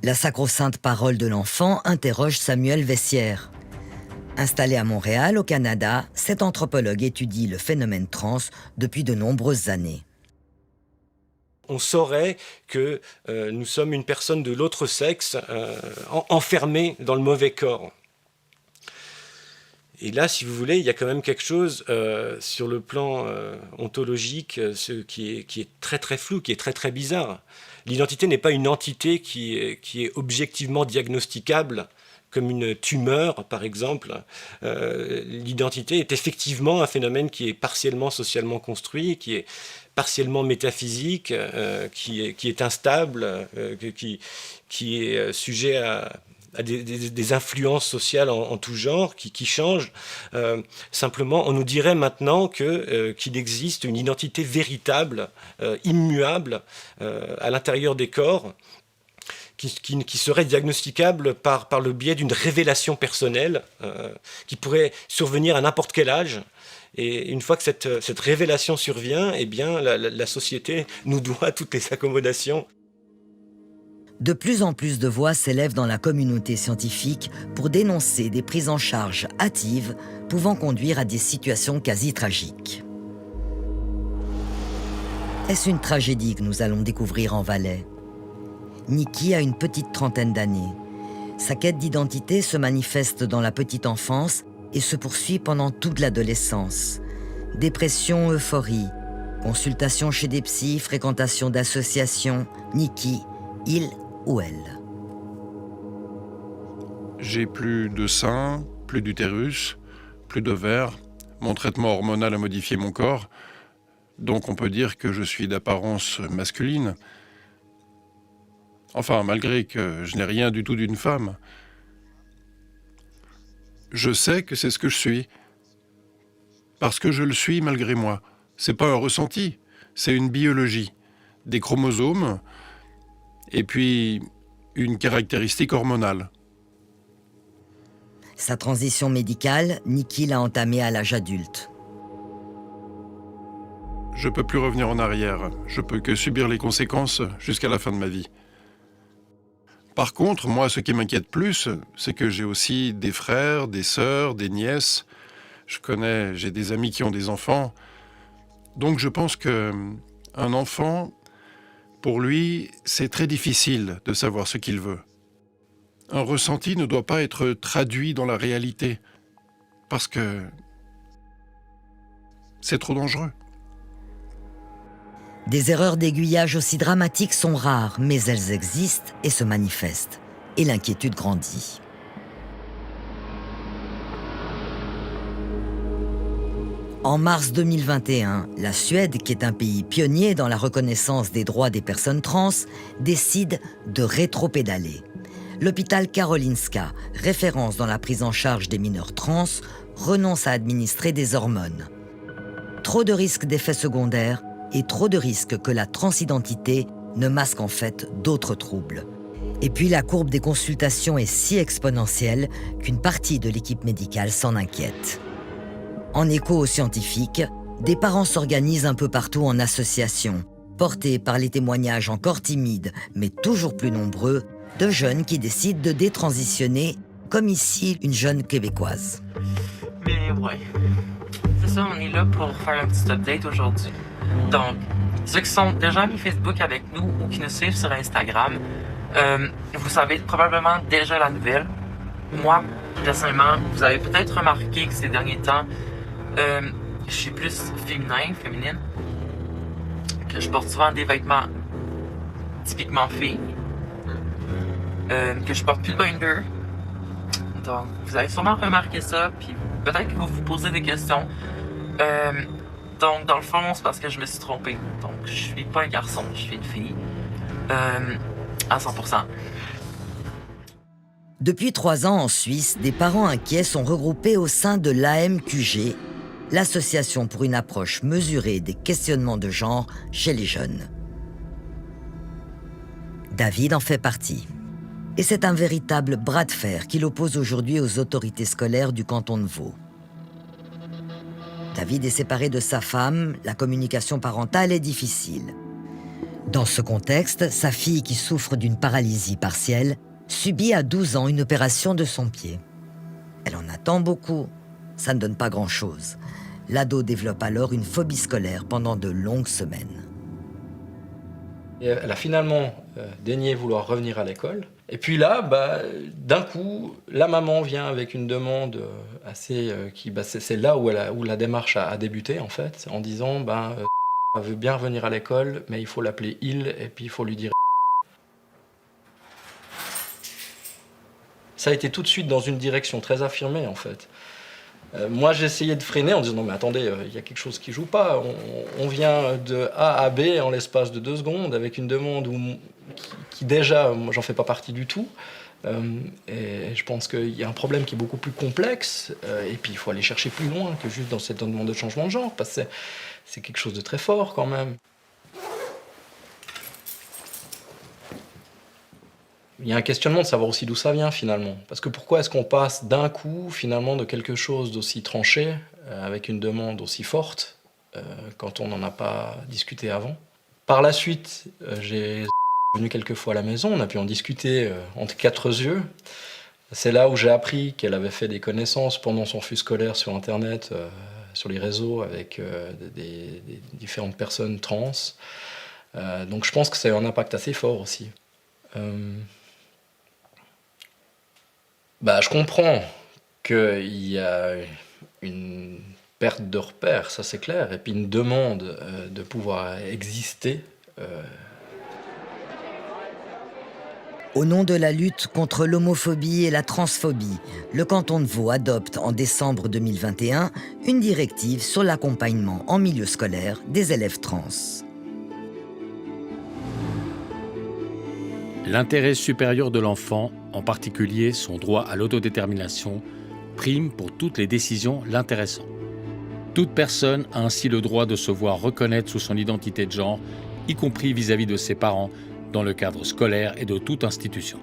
La sacro-sainte parole de l'enfant interroge Samuel Vessière. Installé à Montréal, au Canada, cet anthropologue étudie le phénomène trans depuis de nombreuses années. On saurait que nous sommes une personne de l'autre sexe enfermée dans le mauvais corps. Et là, si vous voulez, il y a quand même quelque chose sur le plan ontologique qui est très très flou, qui est très très bizarre. L'identité n'est pas une entité qui est objectivement diagnosticable, comme une tumeur, par exemple. L'identité est effectivement un phénomène qui est partiellement socialement construit, qui est partiellement métaphysique, qui est instable, qui est sujet à des influences sociales en tout genre qui changent. Simplement, on nous dirait maintenant qu'il existe une identité véritable, immuable, à l'intérieur des corps, qui serait diagnosticable par le biais d'une révélation personnelle qui pourrait survenir à n'importe quel âge. Et une fois que cette révélation survient, eh bien, la société nous doit toutes les accommodations. De plus en plus de voix s'élèvent dans la communauté scientifique pour dénoncer des prises en charge hâtives pouvant conduire à des situations quasi tragiques. Est-ce une tragédie que nous allons découvrir en Valais? Nikki a une petite trentaine d'années. Sa quête d'identité se manifeste dans la petite enfance et se poursuit pendant toute l'adolescence. Dépression, euphorie, consultation chez des psys, fréquentation d'associations. Nikki, il ou elle? J'ai plus de sein, plus d'utérus, plus d'ovaires. Mon traitement hormonal a modifié mon corps. Donc on peut dire que je suis d'apparence masculine. Enfin, malgré que je n'ai rien du tout d'une femme. Je sais que c'est ce que je suis. Parce que je le suis malgré moi. C'est pas un ressenti, c'est une biologie. Des chromosomes, et puis une caractéristique hormonale. Sa transition médicale, Nikki l'a entamée à l'âge adulte. Je peux plus revenir en arrière. Je peux que subir les conséquences jusqu'à la fin de ma vie. Par contre, moi, ce qui m'inquiète plus, c'est que j'ai aussi des frères, des sœurs, des nièces. J'ai des amis qui ont des enfants. Donc je pense que un enfant, pour lui, c'est très difficile de savoir ce qu'il veut. Un ressenti ne doit pas être traduit dans la réalité, parce que c'est trop dangereux. Des erreurs d'aiguillage aussi dramatiques sont rares, mais elles existent et se manifestent. Et l'inquiétude grandit. En mars 2021, la Suède, qui est un pays pionnier dans la reconnaissance des droits des personnes trans, décide de rétropédaler. L'hôpital Karolinska, référence dans la prise en charge des mineurs trans, renonce à administrer des hormones. Trop de risques d'effets secondaires et trop de risques que la transidentité ne masque en fait d'autres troubles. Et puis la courbe des consultations est si exponentielle qu'une partie de l'équipe médicale s'en inquiète. En écho aux scientifiques, des parents s'organisent un peu partout en associations, portés par les témoignages encore timides, mais toujours plus nombreux, de jeunes qui décident de détransitionner, comme ici une jeune Québécoise. Mais ouais, c'est ça, on est là pour faire un petit update aujourd'hui. Donc, ceux qui sont déjà amis Facebook avec nous ou qui nous suivent sur Instagram, vous savez probablement déjà la nouvelle. Moi, personnellement, vous avez peut-être remarqué que ces derniers temps, je suis plus féminine, que je porte souvent des vêtements typiquement filles, que je porte plus de binder. Donc, vous avez sûrement remarqué ça, puis peut-être que vous vous posez des questions. Donc, dans le fond, c'est parce que je me suis trompée. Donc, je suis pas un garçon, je suis une fille. À 100%. Depuis 3 ans en Suisse, des parents inquiets sont regroupés au sein de l'AMQG, l'association pour une approche mesurée des questionnements de genre chez les jeunes. David en fait partie. Et c'est un véritable bras de fer qui l'oppose aujourd'hui aux autorités scolaires du canton de Vaud. David est séparé de sa femme, la communication parentale est difficile. Dans ce contexte, sa fille, qui souffre d'une paralysie partielle, subit à 12 ans une opération de son pied. Elle en attend beaucoup, ça ne donne pas grand-chose. L'ado développe alors une phobie scolaire pendant de longues semaines. Et elle a finalement daigné vouloir revenir à l'école. Et puis là, d'un coup, la maman vient avec une demande c'est là où la démarche a débuté, en fait, en disant elle veut bien revenir à l'école, mais il faut l'appeler il, et puis il faut lui dire. Ça a été tout de suite dans une direction très affirmée, en fait. Moi, j'ai essayé de freiner en disant non, mais attendez, il y a quelque chose qui joue pas. On vient de A à B en l'espace de 2 secondes avec une demande qui déjà, moi, j'en fais pas partie du tout. Et je pense qu'il y a un problème qui est beaucoup plus complexe. Et puis, il faut aller chercher plus loin que juste dans cette demande de changement de genre, parce que c'est quelque chose de très fort quand même. Il y a un questionnement de savoir aussi d'où ça vient finalement. Parce que pourquoi est-ce qu'on passe d'un coup finalement de quelque chose d'aussi tranché, avec une demande aussi forte, quand on n'en a pas discuté avant. Par la suite, j'ai venu quelques fois à la maison, on a pu en discuter entre 4 yeux. C'est là où j'ai appris qu'elle avait fait des connaissances pendant son refus scolaire sur Internet, sur les réseaux, avec des différentes personnes trans. Donc je pense que ça a eu un impact assez fort aussi. Je comprends qu'il y a une perte de repères, ça c'est clair, et puis une demande de pouvoir exister. Au nom de la lutte contre l'homophobie et la transphobie, le canton de Vaud adopte en décembre 2021 une directive sur l'accompagnement en milieu scolaire des élèves trans. L'intérêt supérieur de l'enfant, en particulier son droit à l'autodétermination, prime pour toutes les décisions l'intéressant. Toute personne a ainsi le droit de se voir reconnaître sous son identité de genre, y compris vis-à-vis de ses parents, dans le cadre scolaire et de toute institution.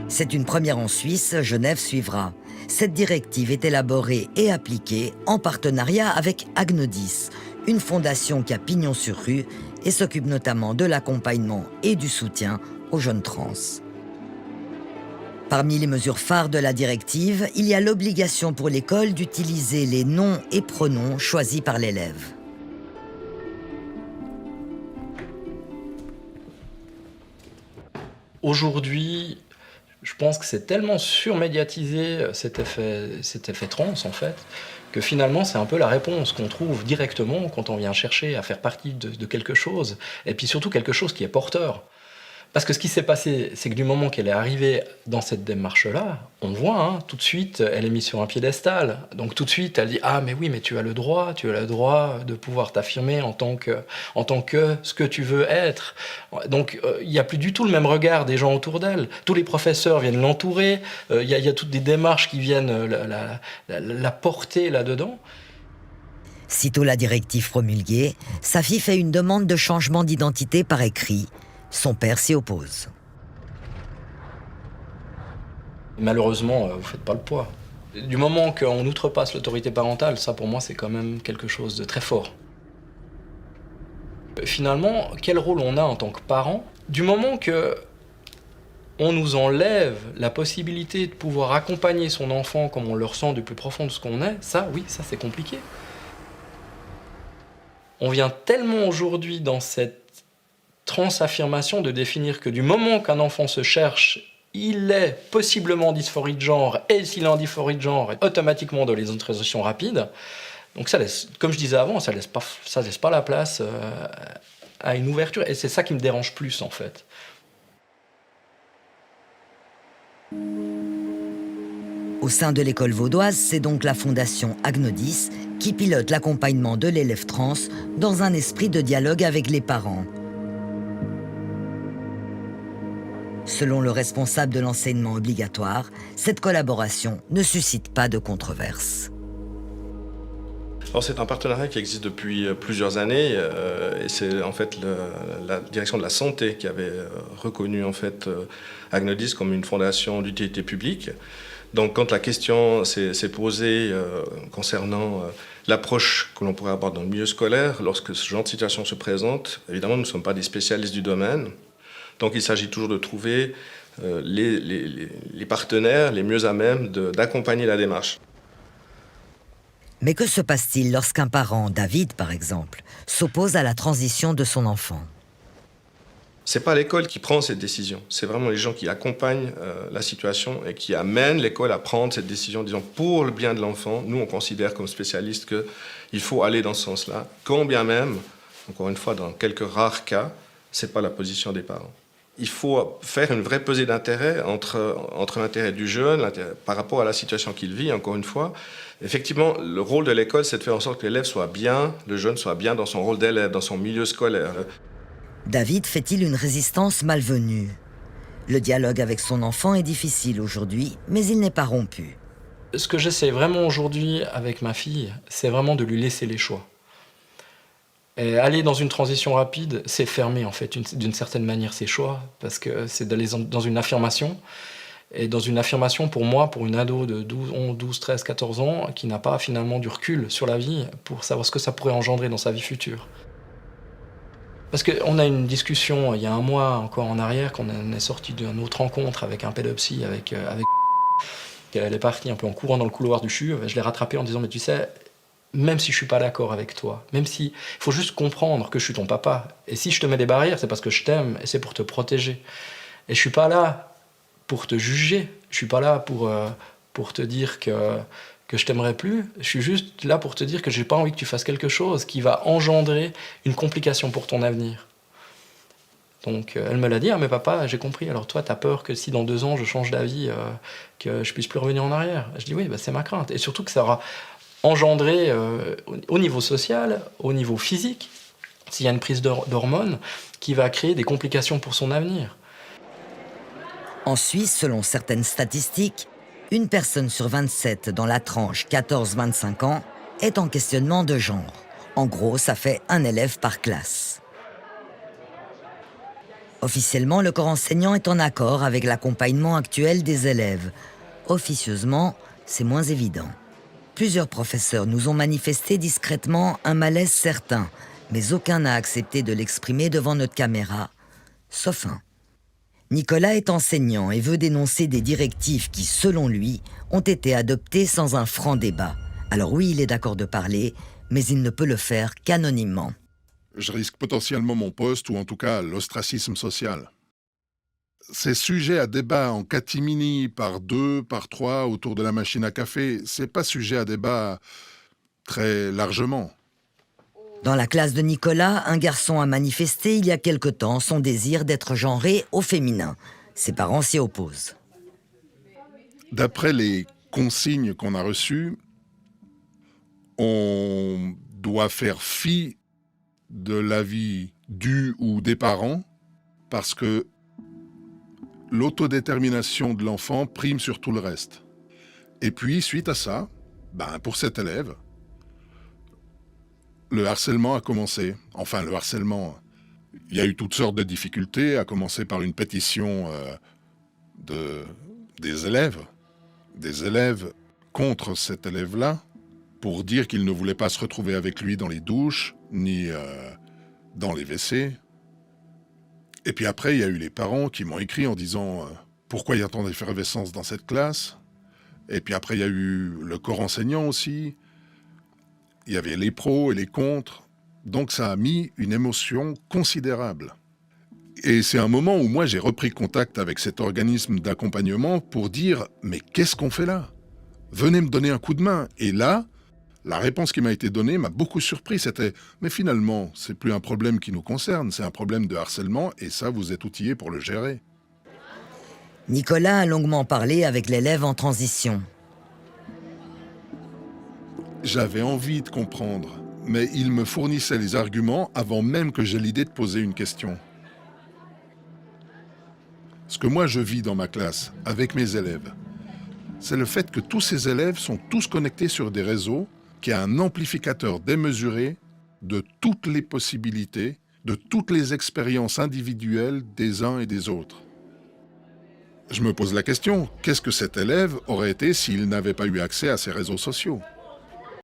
C'est une première en Suisse, Genève suivra. Cette directive est élaborée et appliquée en partenariat avec Agnodis, une fondation qui a pignon sur rue et s'occupe notamment de l'accompagnement et du soutien aux jeunes trans. Parmi les mesures phares de la directive, il y a l'obligation pour l'école d'utiliser les noms et pronoms choisis par l'élève. Aujourd'hui, je pense que c'est tellement surmédiatisé cet effet trans en fait, que finalement c'est un peu la réponse qu'on trouve directement quand on vient chercher à faire partie de quelque chose, et puis surtout quelque chose qui est porteur. Parce que ce qui s'est passé, c'est que du moment qu'elle est arrivée dans cette démarche-là, on voit, tout de suite, elle est mise sur un piédestal. Donc tout de suite, elle dit « Ah, mais oui, mais tu as le droit de pouvoir t'affirmer en tant que ce que tu veux être. » Donc il n'y a plus du tout le même regard des gens autour d'elle. Tous les professeurs viennent l'entourer, il y a toutes des démarches qui viennent la porter là-dedans. Sitôt la directive promulguée, sa fille fait une demande de changement d'identité par écrit. Son père s'y oppose. Malheureusement, vous ne faites pas le poids. Du moment qu'on outrepasse l'autorité parentale, ça pour moi c'est quand même quelque chose de très fort. Finalement, quel rôle on a en tant que parent? Du moment qu'on nous enlève la possibilité de pouvoir accompagner son enfant comme on le ressent du plus profond de ce qu'on est, ça c'est compliqué. On vient tellement aujourd'hui dans cette transaffirmation de définir que du moment qu'un enfant se cherche, il est possiblement en dysphorie de genre, et s'il est en dysphorie de genre, automatiquement dans les autorisations rapides. Donc ça laisse, comme je disais avant, ça laisse pas la place à une ouverture, et c'est ça qui me dérange plus en fait. Au sein de l'école vaudoise, c'est donc la fondation Agnodis qui pilote l'accompagnement de l'élève trans dans un esprit de dialogue avec les parents. Selon le responsable de l'enseignement obligatoire, cette collaboration ne suscite pas de controverse. Alors c'est un partenariat qui existe depuis plusieurs années et c'est en fait la direction de la santé qui avait reconnu en fait Agnodis comme une fondation d'utilité publique. Donc quand la question s'est posée concernant l'approche que l'on pourrait avoir dans le milieu scolaire, lorsque ce genre de situation se présente, évidemment nous ne sommes pas des spécialistes du domaine, donc il s'agit toujours de trouver les partenaires les mieux à même d'accompagner la démarche. Mais que se passe-t-il lorsqu'un parent, David par exemple, s'oppose à la transition de son enfant ? C'est pas l'école qui prend cette décision, c'est vraiment les gens qui accompagnent la situation et qui amènent l'école à prendre cette décision, disons, pour le bien de l'enfant. Nous, on considère comme spécialistes qu'il faut aller dans ce sens-là, quand bien même, encore une fois, dans quelques rares cas, c'est pas la position des parents. Il faut faire une vraie pesée d'intérêt entre l'intérêt du jeune par rapport à la situation qu'il vit, encore une fois. Effectivement, le rôle de l'école, c'est de faire en sorte que l'élève soit bien, le jeune soit bien dans son rôle d'élève, dans son milieu scolaire. David fait-il une résistance malvenue ? Le dialogue avec son enfant est difficile aujourd'hui, mais il n'est pas rompu. Ce que j'essaie vraiment aujourd'hui avec ma fille, c'est vraiment de lui laisser les choix. Et aller dans une transition rapide, c'est fermer en fait d'une certaine manière ses choix, parce que c'est d'aller dans une affirmation. Et dans une affirmation, pour moi, pour une ado de 12, 13, 14 ans, qui n'a pas finalement du recul sur la vie, pour savoir ce que ça pourrait engendrer dans sa vie future. Parce qu'on a une discussion, il y a un mois encore en arrière, qu'on est sorti d'une autre rencontre avec un pédopsie, avec elle est partie un peu en courant dans le couloir du CHU, je l'ai rattrapée en disant, mais tu sais, même si je suis pas d'accord avec toi, même si il faut juste comprendre que je suis ton papa, et si je te mets des barrières, c'est parce que je t'aime, et c'est pour te protéger. Et je suis pas là pour te juger, je suis pas là pour te dire que je t'aimerais plus, je suis juste là pour te dire que j'ai pas envie que tu fasses quelque chose qui va engendrer une complication pour ton avenir. Donc elle me l'a dit, ah mais papa, j'ai compris, alors toi t'as peur que si dans 2 ans je change d'avis, que je puisse plus revenir en arrière. Je dis oui, bah, c'est ma crainte, et surtout que ça aura engendré au niveau social, au niveau physique, s'il y a une prise d'hormones qui va créer des complications pour son avenir. En Suisse, selon certaines statistiques, une personne sur 27 dans la tranche 14-25 ans est en questionnement de genre. En gros, ça fait un élève par classe. Officiellement, le corps enseignant est en accord avec l'accompagnement actuel des élèves. Officieusement, c'est moins évident. Plusieurs professeurs nous ont manifesté discrètement un malaise certain, mais aucun n'a accepté de l'exprimer devant notre caméra, sauf un. Nicolas est enseignant et veut dénoncer des directives qui, selon lui, ont été adoptées sans un franc débat. Alors oui, il est d'accord de parler, mais il ne peut le faire qu'anonymement. Je risque potentiellement mon poste ou en tout cas l'ostracisme social. Ces sujets à débat en catimini par 2, par 3 autour de la machine à café, c'est pas sujet à débat très largement. Dans la classe de Nicolas, un garçon a manifesté il y a quelque temps son désir d'être genré au féminin. Ses parents s'y opposent. D'après les consignes qu'on a reçues, on doit faire fi de l'avis du ou des parents parce que l'autodétermination de l'enfant prime sur tout le reste. Et puis, suite à ça, pour cet élève, le harcèlement a commencé. Enfin, le harcèlement, il y a eu toutes sortes de difficultés, à commencer par une pétition des élèves contre cet élève-là, pour dire qu'il ne voulait pas se retrouver avec lui dans les douches, ni dans les WC. Et puis après, il y a eu les parents qui m'ont écrit en disant pourquoi il y a tant d'effervescence dans cette classe. Et puis après, il y a eu le corps enseignant aussi. Il y avait les pros et les contre. Donc ça a mis une émotion considérable. Et c'est un moment où moi, j'ai repris contact avec cet organisme d'accompagnement pour dire « Mais qu'est-ce qu'on fait là ? Venez me donner un coup de main !» Et là, la réponse qui m'a été donnée m'a beaucoup surpris. C'était « Mais finalement, c'est plus un problème qui nous concerne, c'est un problème de harcèlement et ça, vous êtes outillés pour le gérer. » Nicolas a longuement parlé avec l'élève en transition. J'avais envie de comprendre, mais il me fournissait les arguments avant même que j'aie l'idée de poser une question. Ce que moi je vis dans ma classe, avec mes élèves, c'est le fait que tous ces élèves sont tous connectés sur des réseaux qui a un amplificateur démesuré de toutes les possibilités, de toutes les expériences individuelles des uns et des autres. Je me pose la question, qu'est-ce que cet élève aurait été s'il n'avait pas eu accès à ces réseaux sociaux ?